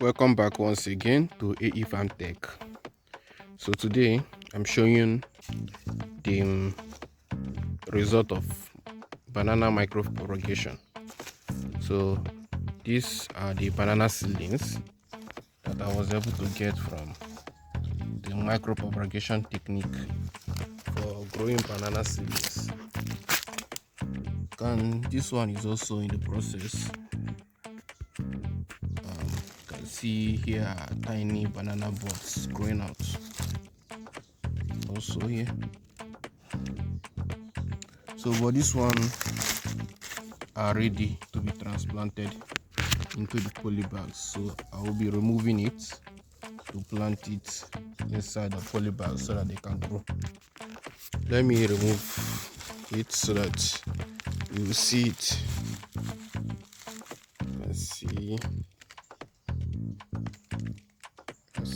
Welcome back once again to AE Farm Tech. So today I'm showing the result of banana micro propagation. So these are the banana seedlings that I was able to get from the micro propagation technique for growing banana seedlings. And this one is also in the process. You can see here are tiny banana buds growing out. Also here. So for this one are ready to be transplanted into the polybags. So I will be removing it to plant it inside the polybags so that they can grow. Let me remove it so that you will see it. Let's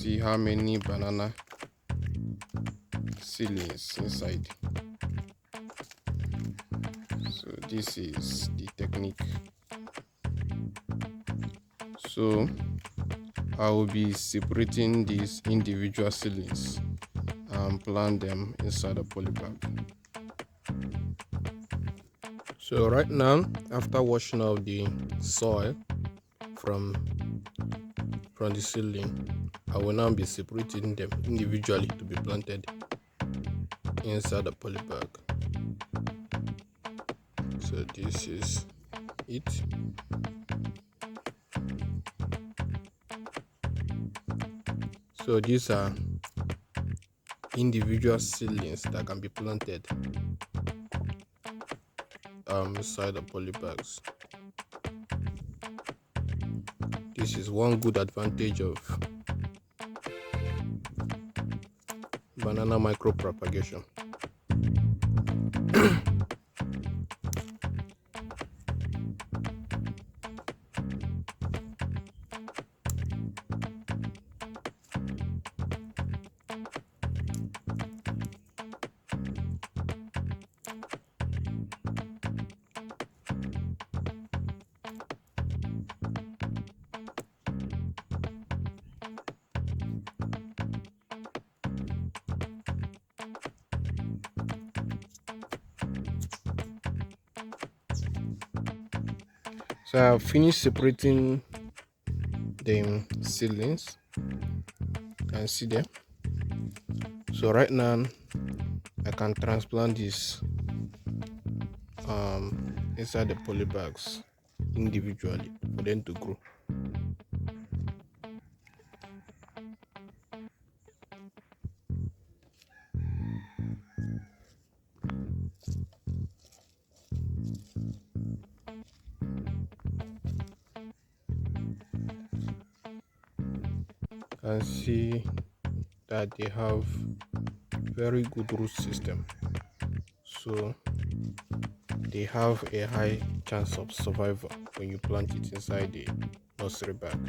see how many banana seedlings inside. So this is the technique. So I will be separating these individual seedlings and plant them inside a polybag. So right now, after washing out the soil from the seedling, I will now be separating them individually to be planted inside the polybag. So this is it. So these are individual seedlings that can be planted inside the polybags. This is one good advantage of banana micro propagation. So I've finished separating the seedlings. You can see them. So right now I can transplant this inside the polybags individually for them to grow. And see that they have very good root system, so they have a high chance of survival when you plant it inside the nursery bag.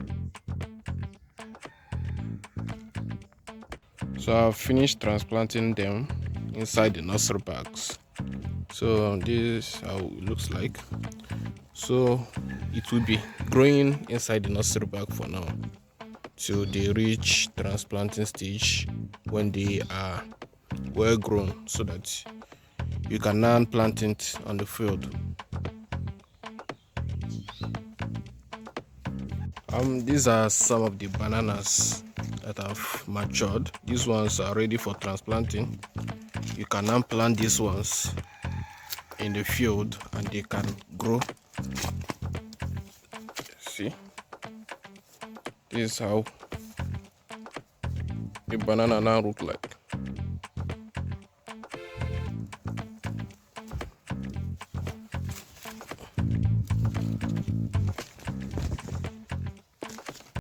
So I've finished transplanting them inside the nursery bags. So this is how it looks like. So it will be growing inside the nursery bag for now till they reach transplanting stage, when they are well grown, so that you can now plant it on the field. These are some of the bananas that have matured. These ones are ready for transplanting. You can now plant these ones in the field and they can grow. See, this is how the banana now look like.